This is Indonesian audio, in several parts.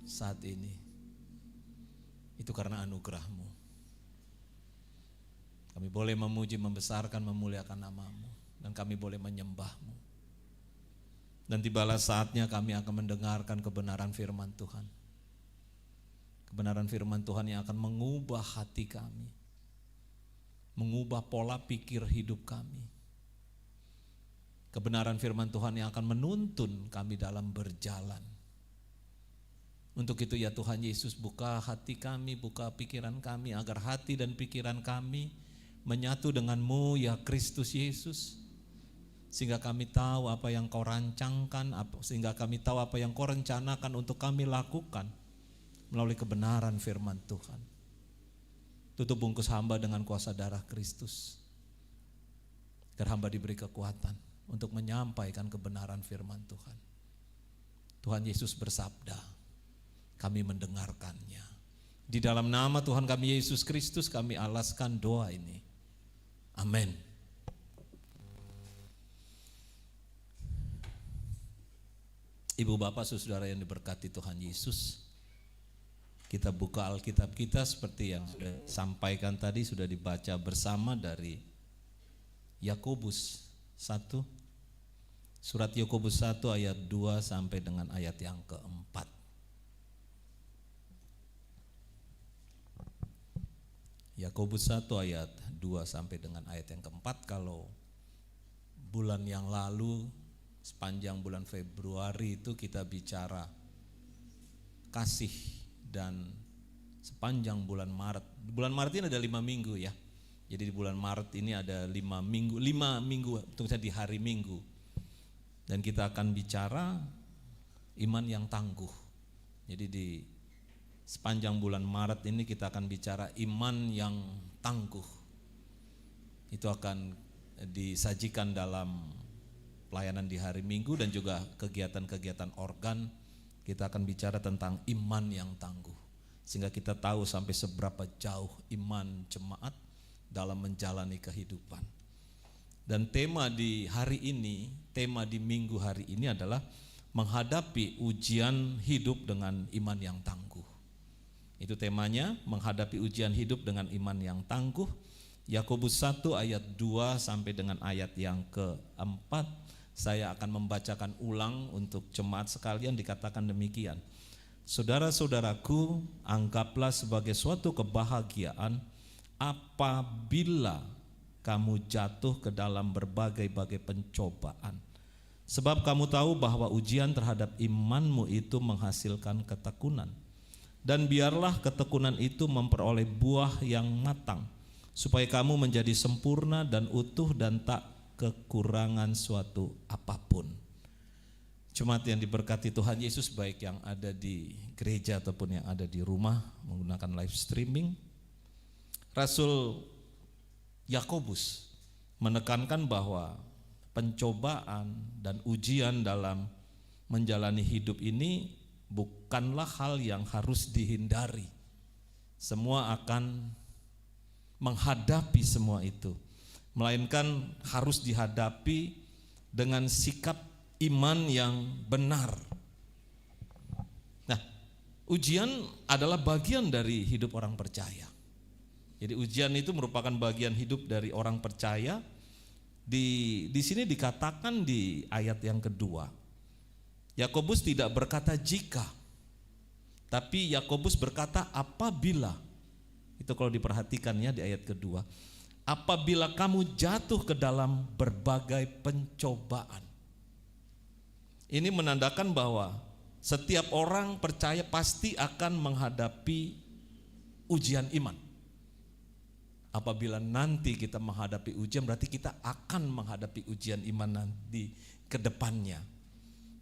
saat ini, itu karena anugerah-Mu. Kami boleh memuji, membesarkan, memuliakan nama-Mu, dan kami boleh menyembah-Mu. Dan tibalah saatnya kami akan mendengarkan kebenaran firman Tuhan. Kebenaran firman Tuhan yang akan mengubah hati kami, mengubah pola pikir hidup kami. Kebenaran firman Tuhan yang akan menuntun kami dalam berjalan. Untuk itu ya Tuhan Yesus, buka hati kami, buka pikiran kami, agar hati dan pikiran kami menyatu dengan-Mu ya Kristus Yesus. Sehingga kami tahu apa yang Kau rancangkan, sehingga kami tahu apa yang Kau rencanakan untuk kami lakukan melalui kebenaran firman Tuhan. Tutup bungkus hamba dengan kuasa darah Kristus, agar hamba diberi kekuatan untuk menyampaikan kebenaran firman Tuhan. Tuhan Yesus bersabda, kami mendengarkannya. Di dalam nama Tuhan kami Yesus Kristus kami alaskan doa ini. Amin. Ibu bapak saudara yang diberkati Tuhan Yesus, kita buka Alkitab kita seperti yang sudah sampaikan tadi, sudah dibaca bersama dari Yakobus 1. Surat Yakobus 1 ayat 2 sampai dengan ayat yang keempat. Yakobus 1 ayat 2 sampai dengan ayat yang keempat. Kalau bulan yang lalu, sepanjang bulan Februari itu kita bicara kasih, dan sepanjang bulan Maret. Bulan Maret ini ada 5 minggu ya. Jadi di bulan Maret ini ada 5 minggu untuk di hari Minggu. Dan kita akan bicara iman yang tangguh. Jadi di sepanjang bulan Maret ini kita akan bicara iman yang tangguh. Itu akan disajikan dalam pelayanan di hari Minggu dan juga kegiatan-kegiatan organ. Kita akan bicara tentang iman yang tangguh, sehingga kita tahu sampai seberapa jauh iman jemaat dalam menjalani kehidupan. Dan tema di hari ini, tema di minggu hari ini adalah menghadapi ujian hidup dengan iman yang tangguh. Itu temanya, menghadapi ujian hidup dengan iman yang tangguh. Yakobus 1 ayat 2 sampai dengan ayat yang keempat. Saya akan membacakan ulang untuk jemaat sekalian. Dikatakan demikian. Saudara-saudaraku, anggaplah sebagai suatu kebahagiaan apabila kamu jatuh ke dalam berbagai-bagai pencobaan. Sebab kamu tahu bahwa ujian terhadap imanmu itu menghasilkan ketekunan. Dan biarlah ketekunan itu memperoleh buah yang matang, supaya kamu menjadi sempurna dan utuh dan tak kekurangan suatu apapun. Jemaat yang diberkati Tuhan Yesus, baik yang ada di gereja ataupun yang ada di rumah menggunakan live streaming, Rasul Yakobus menekankan bahwa pencobaan dan ujian dalam menjalani hidup ini bukanlah hal yang harus dihindari. Semua akan menghadapi semua itu, melainkan harus dihadapi dengan sikap iman yang benar. Nah, ujian adalah bagian dari hidup orang percaya. Jadi ujian itu merupakan bagian hidup dari orang percaya. Di sini dikatakan di ayat yang kedua, Yakobus tidak berkata jika, tapi Yakobus berkata apabila. Itu kalau diperhatikan ya di ayat kedua. Apabila kamu jatuh ke dalam berbagai pencobaan. Ini menandakan bahwa setiap orang percaya pasti akan menghadapi ujian iman. Apabila nanti kita menghadapi ujian, berarti kita akan menghadapi ujian iman nanti ke depannya.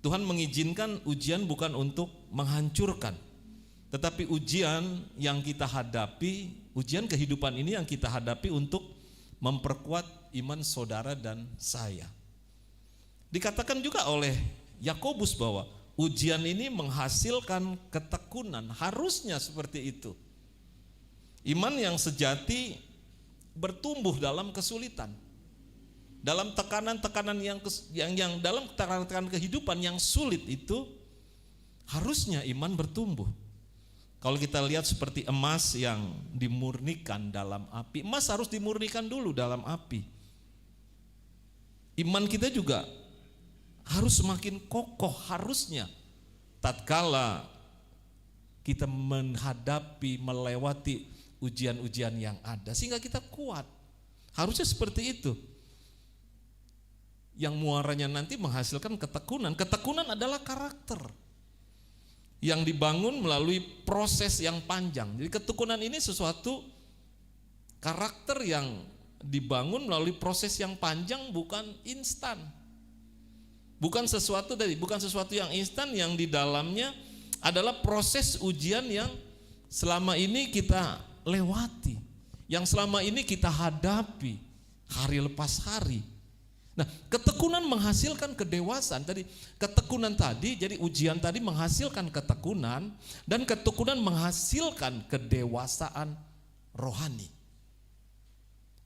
Tuhan mengizinkan ujian bukan untuk menghancurkan, tetapi ujian yang kita hadapi, ujian kehidupan ini yang kita hadapi untuk memperkuat iman saudara dan saya. Dikatakan juga oleh Yakobus bahwa ujian ini menghasilkan ketekunan, harusnya seperti itu. Iman yang sejati bertumbuh dalam kesulitan, dalam tekanan-tekanan yang dalam tekanan-tekanan kehidupan yang sulit itu harusnya iman bertumbuh. Kalau kita lihat seperti emas yang dimurnikan dalam api, emas harus dimurnikan dulu dalam api. Iman kita juga harus semakin kokoh harusnya tatkala kita menghadapi, melewati ujian-ujian yang ada, sehingga kita kuat. Harusnya seperti itu. Yang muaranya nanti menghasilkan ketekunan. Ketekunan adalah karakter yang dibangun melalui proses yang panjang. Jadi ketekunan ini sesuatu karakter yang dibangun melalui proses yang panjang, bukan instan. Bukan sesuatu yang instan yang di dalamnya adalah proses ujian yang selama ini kita lewati, yang selama ini kita hadapi hari lepas hari. Nah, ketekunan menghasilkan kedewasaan. Tadi ketekunan tadi, jadi ujian tadi menghasilkan ketekunan, dan ketekunan menghasilkan kedewasaan rohani.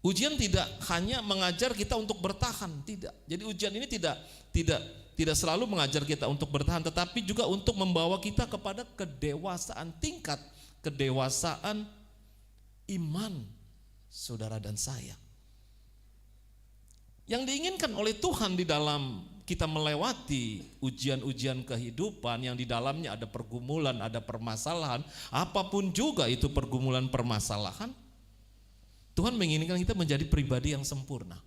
Ujian tidak hanya mengajar kita untuk bertahan, tidak. Jadi ujian ini tidak selalu mengajar kita untuk bertahan, tetapi juga untuk membawa kita kepada kedewasaan, tingkat kedewasaan iman saudara dan saya. Yang diinginkan oleh Tuhan di dalam kita melewati ujian-ujian kehidupan yang di dalamnya ada pergumulan, ada permasalahan, apapun juga itu pergumulan permasalahan, Tuhan menginginkan kita menjadi pribadi yang sempurna.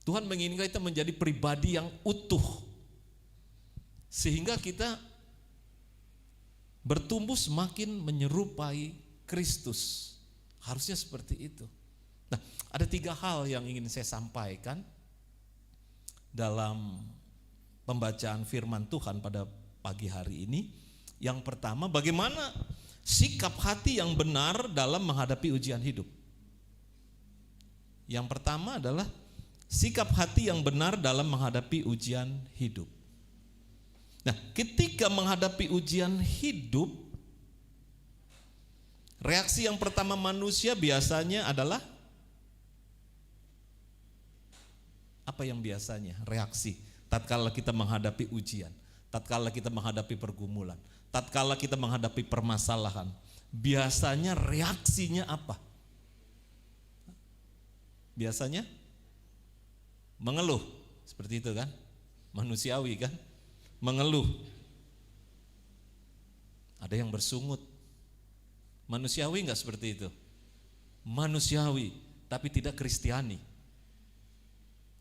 Tuhan menginginkan kita menjadi pribadi yang utuh, sehingga kita bertumbuh semakin menyerupai Kristus. Harusnya seperti itu. Nah, ada 3 hal yang ingin saya sampaikan dalam pembacaan firman Tuhan pada pagi hari ini. Yang pertama, bagaimana sikap hati yang benar dalam menghadapi ujian hidup. Yang pertama adalah sikap hati yang benar dalam menghadapi ujian hidup. Nah, ketika menghadapi ujian hidup, reaksi yang pertama manusia biasanya adalah apa yang biasanya reaksi tatkala kita menghadapi ujian, tatkala kita menghadapi pergumulan, tatkala kita menghadapi permasalahan, biasanya reaksinya apa? Biasanya mengeluh, seperti itu kan? Manusiawi kan? Mengeluh. Ada yang bersungut. Manusiawi enggak seperti itu? Manusiawi, tapi tidak Kristiani.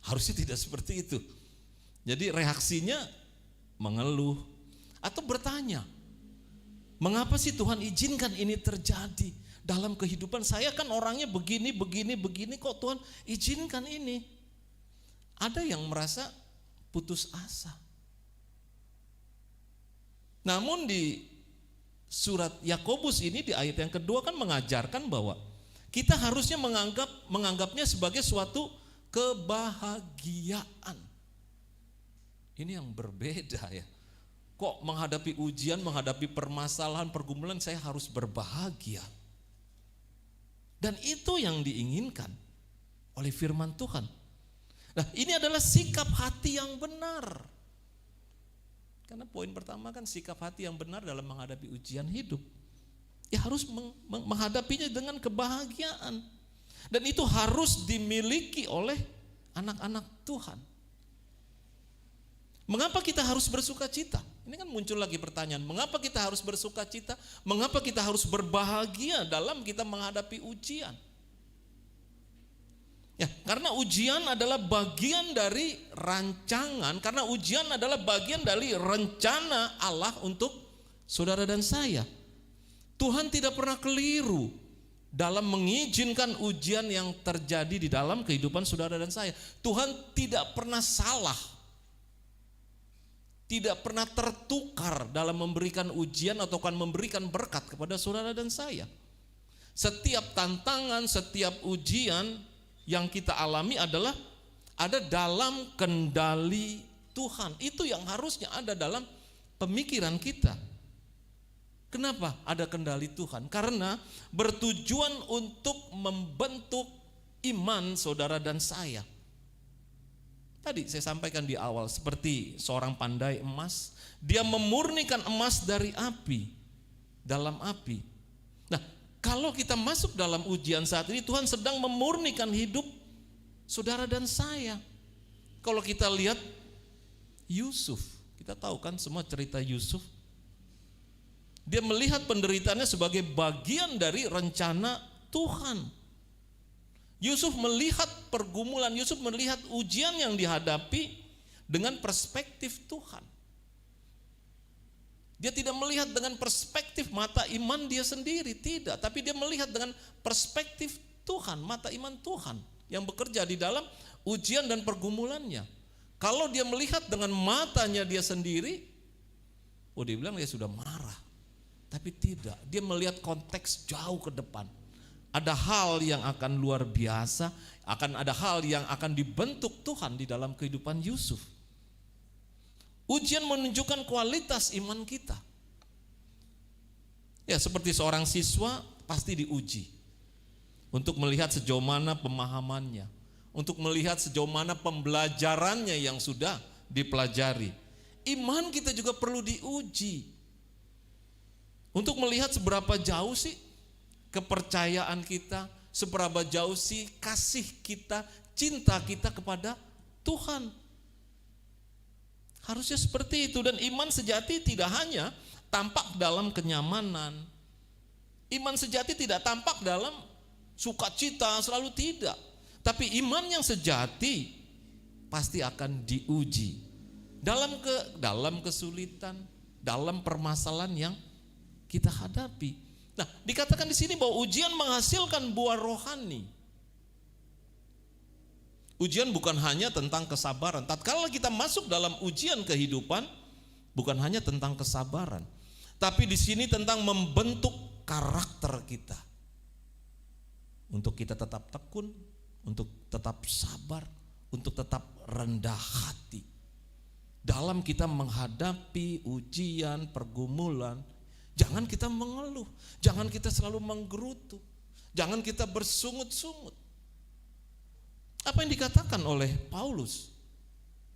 Harusnya tidak seperti itu. Jadi reaksinya mengeluh atau bertanya, mengapa sih Tuhan izinkan ini terjadi dalam kehidupan saya? Kan orangnya begini, kok Tuhan izinkan ini? Ada yang merasa putus asa. Namun di surat Yakobus ini di ayat yang kedua kan mengajarkan bahwa kita harusnya menganggapnya sebagai suatu kebahagiaan. Ini yang berbeda ya. Kok menghadapi ujian, menghadapi permasalahan, pergumulan saya harus berbahagia. Dan itu yang diinginkan oleh firman Tuhan. Nah, ini adalah sikap hati yang benar. Karena poin pertama kan sikap hati yang benar dalam menghadapi ujian hidup. Ya harus menghadapinya dengan kebahagiaan. Dan itu harus dimiliki oleh anak-anak Tuhan. Mengapa kita harus bersuka cita? Ini kan muncul lagi pertanyaan, mengapa kita harus bersuka cita? Mengapa kita harus berbahagia dalam kita menghadapi ujian? Ya, karena ujian adalah bagian dari rancangan, karena ujian adalah bagian dari rencana Allah untuk saudara dan saya. Tuhan tidak pernah keliru dalam mengizinkan ujian yang terjadi di dalam kehidupan saudara dan saya. Tuhan tidak pernah salah, tidak pernah tertukar dalam memberikan ujian atau akan memberikan berkat kepada saudara dan saya. Setiap tantangan, setiap ujian yang kita alami adalah ada dalam kendali Tuhan. Itu yang harusnya ada dalam pemikiran kita. Kenapa ada kendali Tuhan? Karena bertujuan untuk membentuk iman saudara dan saya. Tadi saya sampaikan di awal, seperti seorang pandai emas, dia memurnikan emas dari api, dalam api. Nah, kalau kita masuk dalam ujian saat ini, Tuhan sedang memurnikan hidup saudara dan saya. Kalau kita lihat Yusuf, kita tahu kan semua cerita Yusuf. Dia melihat penderitaannya sebagai bagian dari rencana Tuhan. Yusuf melihat pergumulan, Yusuf melihat ujian yang dihadapi dengan perspektif Tuhan. Dia tidak melihat dengan perspektif mata iman dia sendiri, tidak. Tapi dia melihat dengan perspektif Tuhan, mata iman Tuhan yang bekerja di dalam ujian dan pergumulannya. Kalau dia melihat dengan matanya dia sendiri, dia bilang dia sudah marah. Tapi tidak, dia melihat konteks jauh ke depan. Ada hal yang akan luar biasa, akan ada hal yang akan dibentuk Tuhan di dalam kehidupan Yusuf. Ujian menunjukkan kualitas iman kita. Ya, seperti seorang siswa pasti diuji untuk melihat sejauh mana pemahamannya, untuk melihat sejauh mana pembelajarannya yang sudah dipelajari. Iman kita juga perlu diuji untuk melihat seberapa jauh sih kepercayaan kita, seberapa jauh sih kasih kita, cinta kita kepada Tuhan. Harusnya seperti itu. Dan iman sejati tidak hanya tampak dalam kenyamanan. Iman sejati tidak tampak dalam sukacita, selalu tidak. Tapi iman yang sejati pasti akan diuji dalam kesulitan, dalam permasalahan yang kita hadapi. Nah, dikatakan di sini bahwa ujian menghasilkan buah rohani. Ujian bukan hanya tentang kesabaran. Tatkala kita masuk dalam ujian kehidupan, bukan hanya tentang kesabaran, tapi di sini tentang membentuk karakter kita. Untuk kita tetap tekun, untuk tetap sabar, untuk tetap rendah hati. Dalam kita menghadapi ujian, pergumulan, jangan kita mengeluh, jangan kita selalu menggerutu, jangan kita bersungut-sungut. Apa yang dikatakan oleh Paulus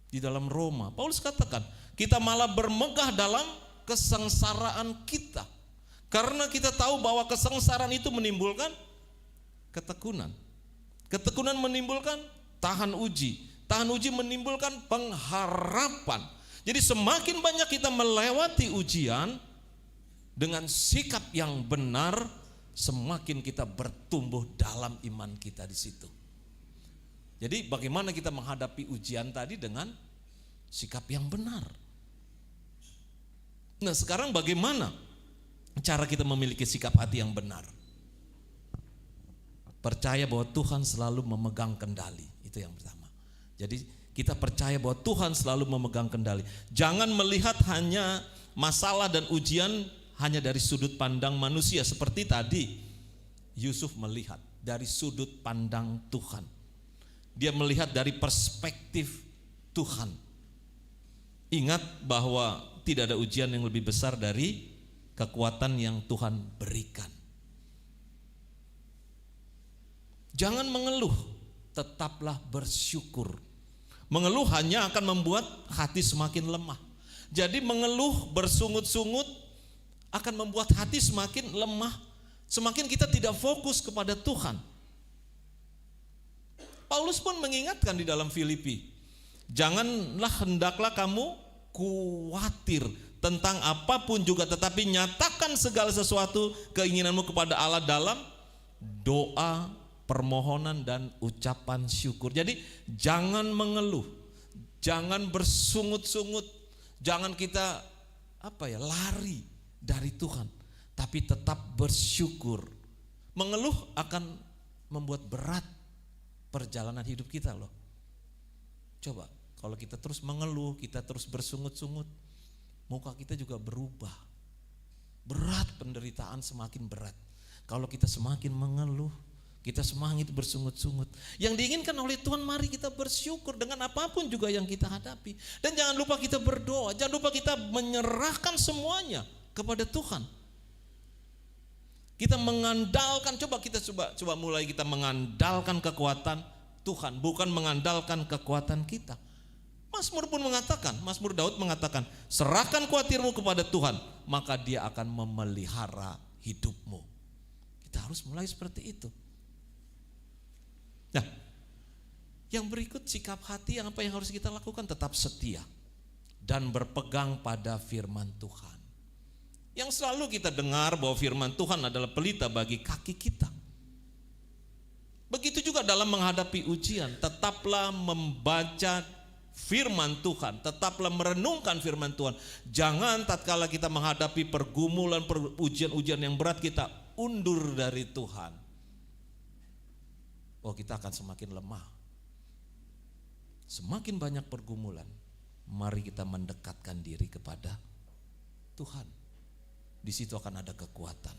di dalam Roma? Paulus katakan, kita malah bermegah dalam kesengsaraan kita, karena kita tahu bahwa kesengsaraan itu menimbulkan ketekunan. Ketekunan menimbulkan tahan uji, tahan uji menimbulkan pengharapan. Jadi semakin banyak kita melewati ujian dengan sikap yang benar, semakin kita bertumbuh dalam iman kita di situ. Jadi bagaimana kita menghadapi ujian tadi dengan sikap yang benar. Nah, sekarang bagaimana cara kita memiliki sikap hati yang benar? Percaya bahwa Tuhan selalu memegang kendali, itu yang pertama. Jadi kita percaya bahwa Tuhan selalu memegang kendali. Jangan melihat hanya masalah dan ujian hanya dari sudut pandang manusia, seperti tadi Yusuf melihat dari sudut pandang Tuhan. Dia melihat dari perspektif Tuhan. Ingat bahwa tidak ada ujian yang lebih besar dari kekuatan yang Tuhan berikan. Jangan mengeluh, tetaplah bersyukur. Mengeluh hanya akan membuat hati semakin lemah. Jadi mengeluh, bersungut-sungut akan membuat hati semakin lemah, semakin kita tidak fokus kepada Tuhan. Paulus pun mengingatkan di dalam Filipi, hendaklah kamu khawatir tentang apapun juga, tetapi nyatakan segala sesuatu keinginanmu kepada Allah dalam doa, permohonan dan ucapan syukur. Jadi jangan mengeluh, jangan bersungut-sungut, jangan kita lari dari Tuhan, tapi tetap bersyukur. Mengeluh akan membuat berat perjalanan hidup kita loh. Coba kalau kita terus mengeluh, kita terus bersungut-sungut, muka kita juga berubah. Berat, penderitaan semakin berat. Kalau kita semakin mengeluh, kita semakin bersungut-sungut. Yang diinginkan oleh Tuhan, mari kita bersyukur dengan apapun juga yang kita hadapi. Dan jangan lupa kita berdoa, jangan lupa kita menyerahkan semuanya kepada Tuhan. Kita mengandalkan, coba mulai kita mengandalkan kekuatan Tuhan, bukan mengandalkan kekuatan kita. Mazmur Daud mengatakan, serahkan khawatirmu kepada Tuhan, maka Dia akan memelihara hidupmu. Kita harus mulai seperti itu. Nah, yang berikut sikap hati yang apa yang harus kita lakukan? Tetap setia dan berpegang pada firman Tuhan. Yang selalu kita dengar bahwa firman Tuhan adalah pelita bagi kaki kita. Begitu juga dalam menghadapi ujian, tetaplah membaca firman Tuhan, tetaplah merenungkan firman Tuhan. Jangan tatkala kita menghadapi pergumulan, ujian-ujian yang berat, kita undur dari Tuhan. Oh, kita akan semakin lemah. Semakin banyak pergumulan, mari kita mendekatkan diri kepada Tuhan. Di situ akan ada kekuatan.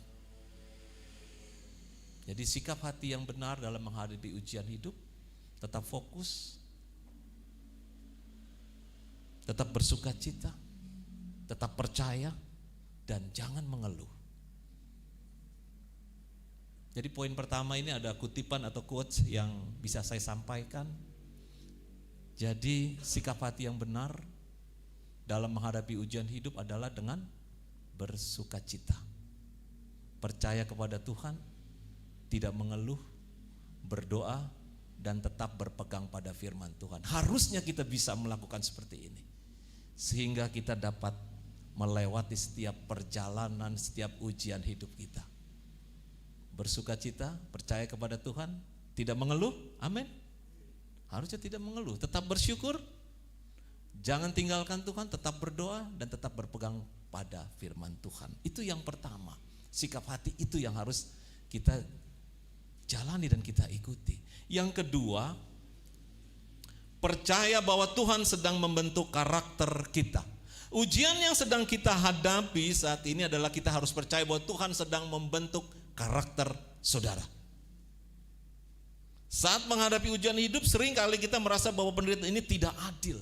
Jadi sikap hati yang benar dalam menghadapi ujian hidup, tetap fokus, tetap bersuka cita, tetap percaya, dan jangan mengeluh. Jadi poin pertama ini ada kutipan atau quotes yang bisa saya sampaikan. Jadi sikap hati yang benar dalam menghadapi ujian hidup adalah dengan bersuka cita, percaya kepada Tuhan, tidak mengeluh, berdoa, dan tetap berpegang pada firman Tuhan. Harusnya kita bisa melakukan seperti ini, sehingga kita dapat melewati setiap perjalanan, setiap ujian hidup kita. Bersuka cita, percaya kepada Tuhan, tidak mengeluh, amin. Harusnya tidak mengeluh, tetap bersyukur, jangan tinggalkan Tuhan, tetap berdoa, dan tetap berpegang pada firman Tuhan. Itu yang pertama, sikap hati itu yang harus kita jalani dan kita ikuti. Yang kedua, percaya bahwa Tuhan sedang membentuk karakter kita. Ujian yang sedang kita hadapi saat ini adalah kita harus percaya bahwa Tuhan sedang membentuk karakter saudara. Saat menghadapi ujian hidup, sering kali kita merasa bahwa penderitaan ini tidak adil.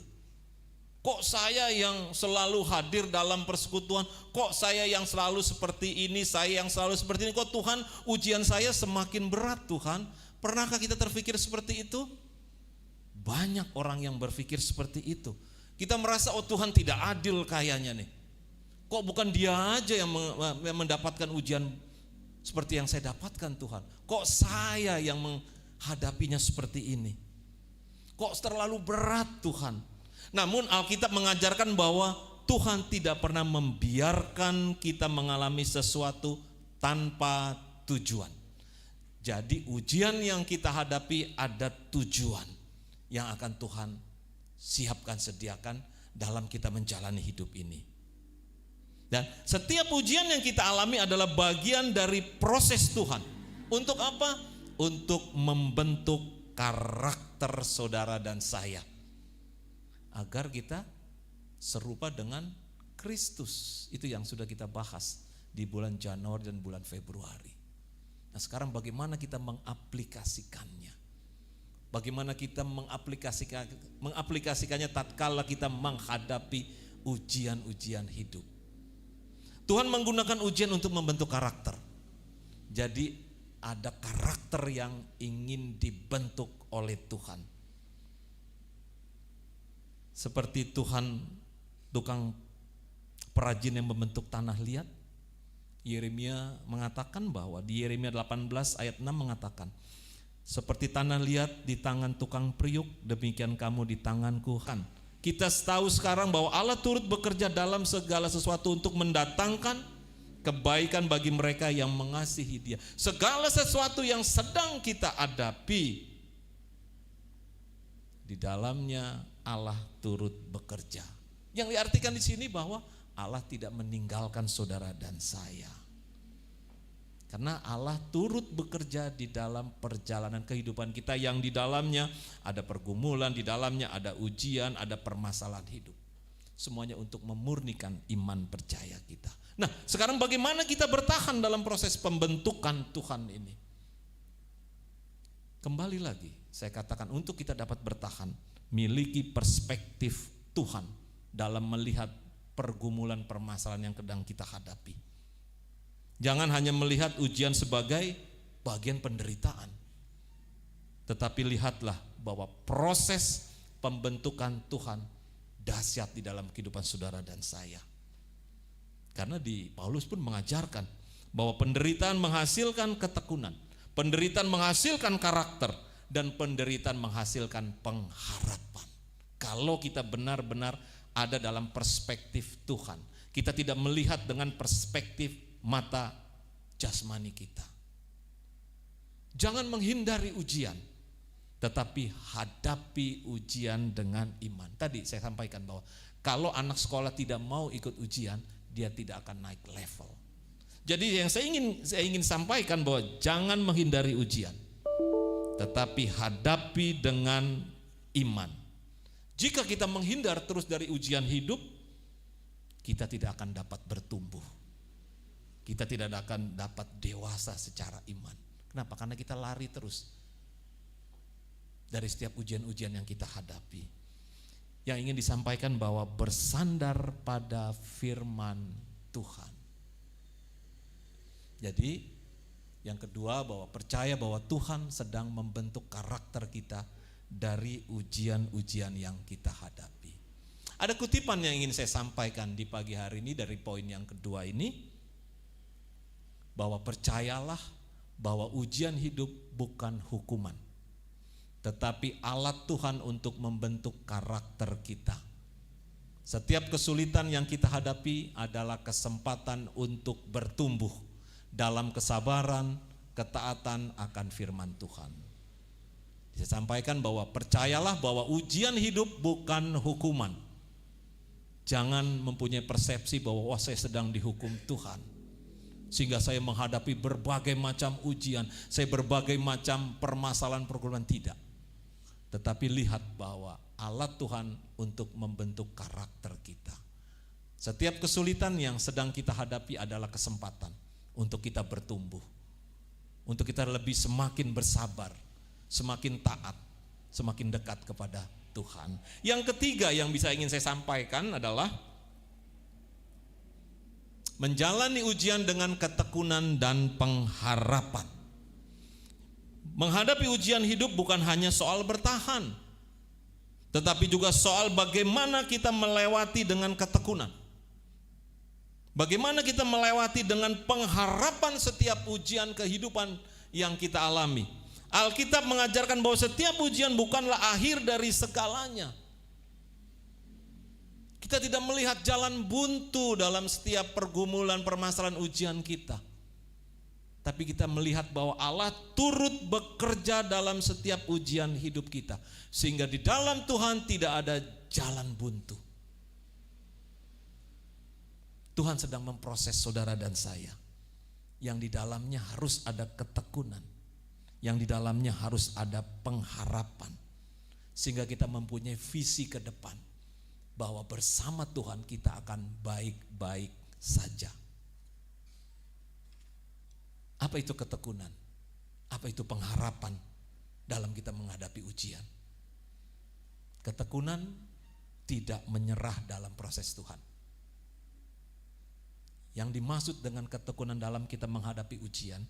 Kok saya yang selalu hadir dalam persekutuan, kok saya yang selalu seperti ini, saya yang selalu seperti ini, kok Tuhan ujian saya semakin berat Tuhan. Pernahkah kita terpikir seperti itu? Banyak orang yang berpikir seperti itu. Kita merasa, oh Tuhan tidak adil kayaknya nih. Kok bukan dia aja yang mendapatkan ujian seperti yang saya dapatkan Tuhan. Kok saya yang menghadapinya seperti ini. Kok terlalu berat Tuhan. Namun Alkitab mengajarkan bahwa Tuhan tidak pernah membiarkan kita mengalami sesuatu tanpa tujuan. Jadi ujian yang kita hadapi ada tujuan yang akan Tuhan siapkan, sediakan dalam kita menjalani hidup ini. Dan setiap ujian yang kita alami adalah bagian dari proses Tuhan. Untuk apa? Untuk membentuk karakter saudara dan saya, agar kita serupa dengan Kristus. Itu yang sudah kita bahas di bulan Januari dan bulan Februari. Nah sekarang bagaimana kita mengaplikasikannya? Bagaimana kita mengaplikasikannya tatkala kita menghadapi ujian-ujian hidup? Tuhan menggunakan ujian untuk membentuk karakter. Jadi ada karakter yang ingin dibentuk oleh Tuhan. Seperti Tuhan tukang perajin yang membentuk tanah liat. Yeremia mengatakan bahwa di Yeremia 18 ayat 6 mengatakan, seperti tanah liat di tangan tukang periuk, demikian kamu di tanganku. Kita tahu sekarang bahwa Allah turut bekerja dalam segala sesuatu untuk mendatangkan kebaikan bagi mereka yang mengasihi Dia. Segala sesuatu yang sedang kita hadapi, di dalamnya Allah turut bekerja. Yang diartikan di sini bahwa Allah tidak meninggalkan saudara dan saya. Karena Allah turut bekerja di dalam perjalanan kehidupan kita yang di dalamnya ada pergumulan, di dalamnya ada ujian, ada permasalahan hidup. Semuanya untuk memurnikan iman percaya kita. Nah, sekarang bagaimana kita bertahan dalam proses pembentukan Tuhan ini? Kembali lagi, saya katakan untuk kita dapat bertahan, miliki perspektif Tuhan dalam melihat pergumulan permasalahan yang sedang kita hadapi. Jangan hanya melihat ujian sebagai bagian penderitaan, tetapi lihatlah bahwa proses pembentukan Tuhan dahsyat di dalam kehidupan saudara dan saya. Karena di Paulus pun mengajarkan bahwa penderitaan menghasilkan ketekunan, penderitaan menghasilkan karakter, dan penderitaan menghasilkan pengharapan. Kalau kita benar-benar ada dalam perspektif Tuhan, kita tidak melihat dengan perspektif mata jasmani kita. Jangan menghindari ujian, tetapi hadapi ujian dengan iman. Tadi saya sampaikan bahwa kalau anak sekolah tidak mau ikut ujian, dia tidak akan naik level. Jadi yang saya ingin sampaikan bahwa jangan menghindari ujian, tetapi hadapi dengan iman. Jika kita menghindar terus dari ujian hidup, kita tidak akan dapat bertumbuh. Kita tidak akan dapat dewasa secara iman. Kenapa? Karena kita lari terus dari setiap ujian-ujian yang kita hadapi. Yang ingin disampaikan bahwa bersandar pada firman Tuhan. Jadi yang kedua, bahwa percaya bahwa Tuhan sedang membentuk karakter kita dari ujian-ujian yang kita hadapi. Ada kutipan yang ingin saya sampaikan di pagi hari ini dari poin yang kedua ini, bahwa percayalah bahwa ujian hidup bukan hukuman, tetapi alat Tuhan untuk membentuk karakter kita. Setiap kesulitan yang kita hadapi adalah kesempatan untuk bertumbuh dalam kesabaran, ketaatan akan firman Tuhan. Saya sampaikan bahwa percayalah bahwa ujian hidup bukan hukuman. Jangan mempunyai persepsi bahwa wah, saya sedang dihukum Tuhan, sehingga saya menghadapi berbagai macam ujian, saya berbagai macam permasalahan pergumulan. Tidak. Tetapi lihat bahwa alat Tuhan untuk membentuk karakter kita. Setiap kesulitan yang sedang kita hadapi adalah kesempatan untuk kita bertumbuh, untuk kita lebih semakin bersabar, semakin taat, semakin dekat kepada Tuhan. Yang ketiga yang ingin saya sampaikan adalah menjalani ujian dengan ketekunan dan pengharapan. Menghadapi ujian hidup bukan hanya soal bertahan, tetapi juga soal bagaimana kita melewati dengan ketekunan. Bagaimana kita melewati dengan pengharapan setiap ujian kehidupan yang kita alami. Alkitab mengajarkan bahwa setiap ujian bukanlah akhir dari segalanya. Kita tidak melihat jalan buntu dalam setiap pergumulan, permasalahan ujian kita. Tapi kita melihat bahwa Allah turut bekerja dalam setiap ujian hidup kita. Sehingga di dalam Tuhan tidak ada jalan buntu. Tuhan sedang memproses saudara dan saya. Yang di dalamnya harus ada ketekunan. Yang di dalamnya harus ada pengharapan. Sehingga kita mempunyai visi ke depan. Bahwa bersama Tuhan kita akan baik-baik saja. Apa itu ketekunan? Apa itu pengharapan dalam kita menghadapi ujian? Ketekunan tidak menyerah dalam proses Tuhan. Yang dimaksud dengan ketekunan dalam kita menghadapi ujian,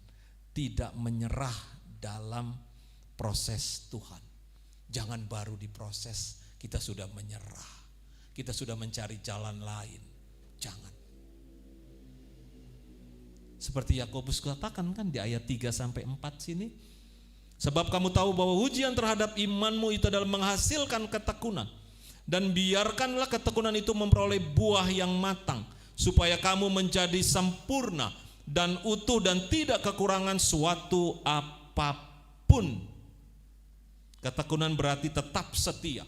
tidak menyerah dalam proses Tuhan. Jangan baru diproses, kita sudah menyerah. Kita sudah mencari jalan lain. Jangan. Seperti Yakobus katakan kan di ayat 3-4 sini. Sebab kamu tahu bahwa ujian terhadap imanmu itu adalah menghasilkan ketekunan. Dan biarkanlah ketekunan itu memperoleh buah yang matang. Supaya kamu menjadi sempurna dan utuh dan tidak kekurangan suatu apapun. Ketekunan berarti tetap setia.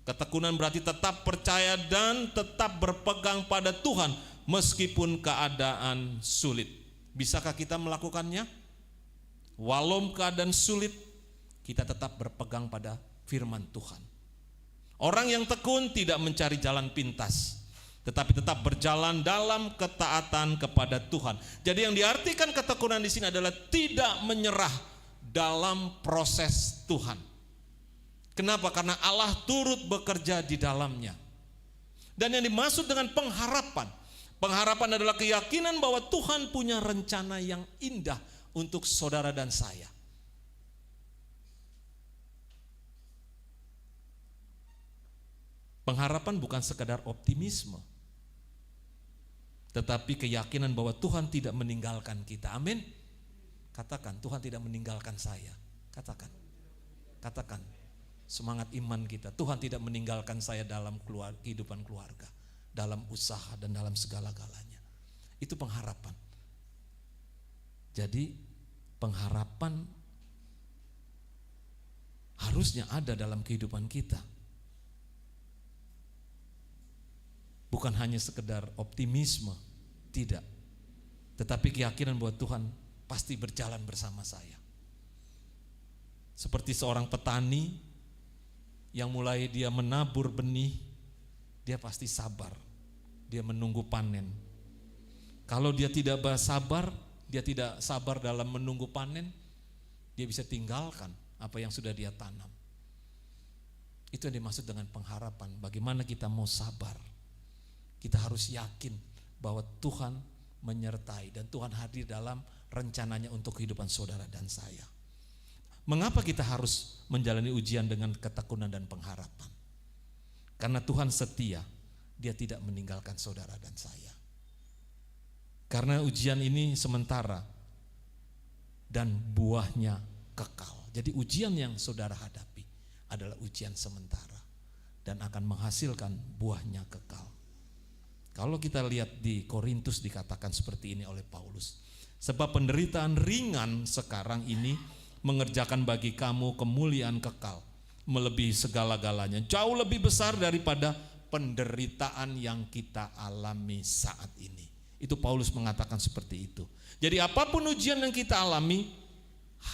Ketekunan berarti tetap percaya dan tetap berpegang pada Tuhan meskipun keadaan sulit. Bisakah kita melakukannya? Walau keadaan sulit, kita tetap berpegang pada firman Tuhan. Orang yang tekun tidak mencari jalan pintas, tetapi tetap berjalan dalam ketaatan kepada Tuhan. Jadi yang diartikan ketekunan di sini adalah tidak menyerah dalam proses Tuhan. Kenapa? Karena Allah turut bekerja di dalamnya. Dan yang dimaksud dengan pengharapan, pengharapan adalah keyakinan bahwa Tuhan punya rencana yang indah untuk saudara dan saya. Pengharapan bukan sekedar optimisme, tetapi keyakinan bahwa Tuhan tidak meninggalkan kita. Amin. Katakan, Tuhan tidak meninggalkan saya. Katakan. Semangat iman kita, Tuhan tidak meninggalkan saya dalam kehidupan keluarga, dalam usaha dan dalam segala-galanya. Itu pengharapan. Jadi pengharapan harusnya ada dalam kehidupan kita. Bukan hanya sekedar optimisme, tidak. Tetapi keyakinan bahwa Tuhan pasti berjalan bersama saya. Seperti seorang petani yang mulai dia menabur benih, dia pasti sabar. Dia menunggu panen. Kalau dia tidak sabar, dia tidak sabar dalam menunggu panen, dia bisa tinggalkan apa yang sudah dia tanam. Itu yang dimaksud dengan pengharapan. Bagaimana kita mau sabar? Kita harus yakin bahwa Tuhan menyertai dan Tuhan hadir dalam rencananya untuk kehidupan saudara dan saya. Mengapa kita harus menjalani ujian dengan ketekunan dan pengharapan? Karena Tuhan setia, Dia tidak meninggalkan saudara dan saya. Karena ujian ini sementara dan buahnya kekal. Jadi ujian yang saudara hadapi adalah ujian sementara dan akan menghasilkan buahnya kekal. Kalau kita lihat di Korintus dikatakan seperti ini oleh Paulus. Sebab penderitaan ringan sekarang ini mengerjakan bagi kamu kemuliaan kekal, melebihi segala-galanya, jauh lebih besar daripada penderitaan yang kita alami saat ini. Itu Paulus mengatakan seperti itu. Jadi apapun ujian yang kita alami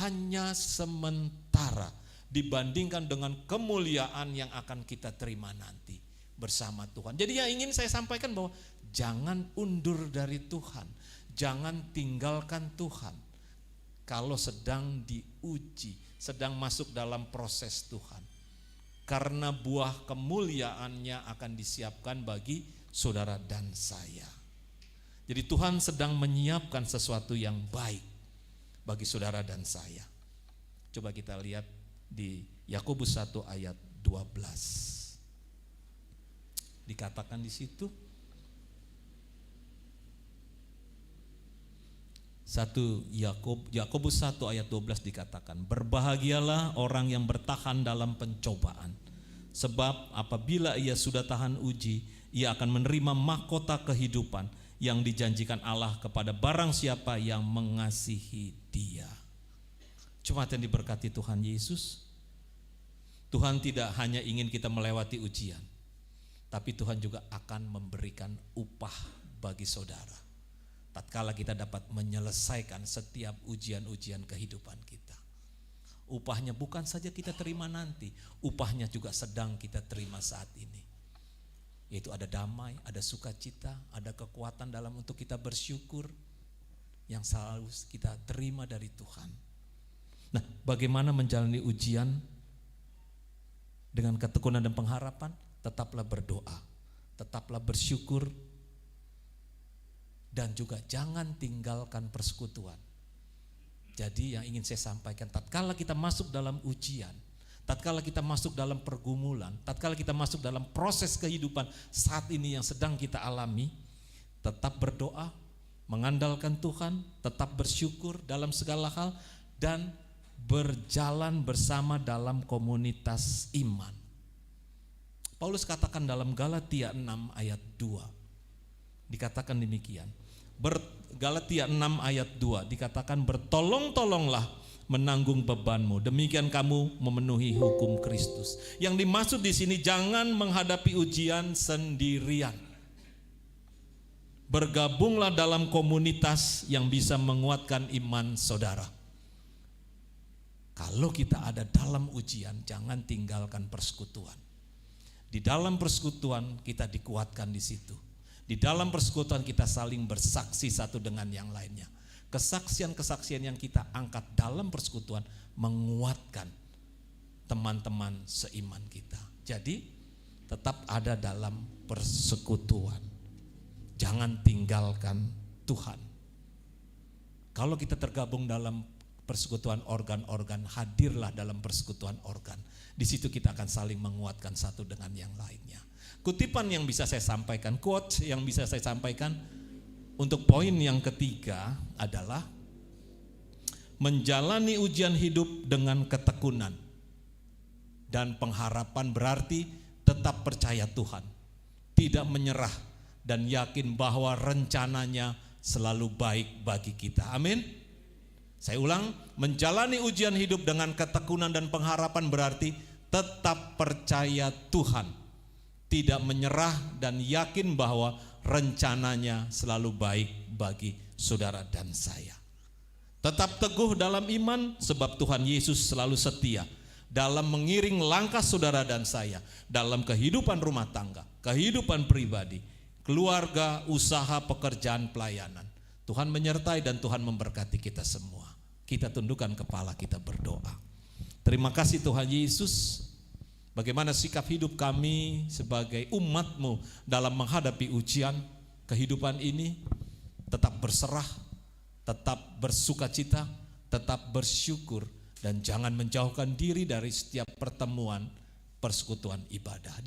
hanya sementara dibandingkan dengan kemuliaan yang akan kita terima nanti bersama Tuhan. Jadi yang ingin saya sampaikan bahwa jangan undur dari Tuhan, jangan tinggalkan Tuhan kalau sedang diuji, sedang masuk dalam proses Tuhan. Karena buah kemuliaannya akan disiapkan bagi saudara dan saya. Jadi Tuhan sedang menyiapkan sesuatu yang baik bagi saudara dan saya. Coba kita lihat di Yakobus 1 ayat 12. Dikatakan di situ, Yakobus 1 ayat 12 dikatakan, berbahagialah orang yang bertahan dalam pencobaan, sebab apabila ia sudah tahan uji, ia akan menerima mahkota kehidupan yang dijanjikan Allah kepada barang siapa yang mengasihi Dia. Jemaat yang diberkati Tuhan Yesus, Tuhan tidak hanya ingin kita melewati ujian, tapi Tuhan juga akan memberikan upah bagi saudara tatkala kita dapat menyelesaikan setiap ujian-ujian kehidupan kita. Upahnya bukan saja kita terima nanti, upahnya juga sedang kita terima saat ini. Yaitu ada damai, ada sukacita, ada kekuatan dalam untuk kita bersyukur yang selalu kita terima dari Tuhan. Nah, bagaimana menjalani ujian dengan ketekunan dan pengharapan? Tetaplah berdoa, tetaplah bersyukur, dan juga jangan tinggalkan persekutuan. Jadi yang ingin saya sampaikan, tatkala kita masuk dalam ujian, tatkala kita masuk dalam pergumulan, tatkala kita masuk dalam proses kehidupan saat ini yang sedang kita alami, tetap berdoa, mengandalkan Tuhan, tetap bersyukur dalam segala hal, dan berjalan bersama dalam komunitas iman. Paulus katakan dalam Galatia 6 ayat 2, dikatakan demikian. Galatia 6 ayat 2 dikatakan, bertolong-tolonglah menanggung bebanmu, demikian kamu memenuhi hukum Kristus. Yang dimaksud di sini, jangan menghadapi ujian sendirian. Bergabunglah dalam komunitas yang bisa menguatkan iman saudara. Kalau kita ada dalam ujian, jangan tinggalkan persekutuan. Di dalam persekutuan kita dikuatkan di situ. Di dalam persekutuan kita saling bersaksi satu dengan yang lainnya. Kesaksian-kesaksian yang kita angkat dalam persekutuan menguatkan teman-teman seiman kita. Jadi tetap ada dalam persekutuan. Jangan tinggalkan Tuhan. Kalau kita tergabung dalam persekutuan organ-organ, hadirlah dalam persekutuan organ. Di situ kita akan saling menguatkan satu dengan yang lainnya. Kutipan yang bisa saya sampaikan, quote yang bisa saya sampaikan untuk poin yang ketiga adalah menjalani ujian hidup dengan ketekunan dan pengharapan berarti tetap percaya Tuhan, tidak menyerah dan yakin bahwa rencananya selalu baik bagi kita. Amin. Saya ulang, menjalani ujian hidup dengan ketekunan dan pengharapan berarti tetap percaya Tuhan, tidak menyerah dan yakin bahwa rencananya selalu baik bagi saudara dan saya. Tetap teguh dalam iman sebab Tuhan Yesus selalu setia dalam mengiring langkah saudara dan saya dalam kehidupan rumah tangga, kehidupan pribadi, keluarga, usaha, pekerjaan, pelayanan. Tuhan menyertai dan Tuhan memberkati kita semua. Kita tundukkan kepala, kita berdoa. Terima kasih Tuhan Yesus, bagaimana sikap hidup kami sebagai umat-Mu dalam menghadapi ujian kehidupan ini. Tetap berserah, tetap bersukacita, tetap bersyukur, dan jangan menjauhkan diri dari setiap pertemuan persekutuan ibadah.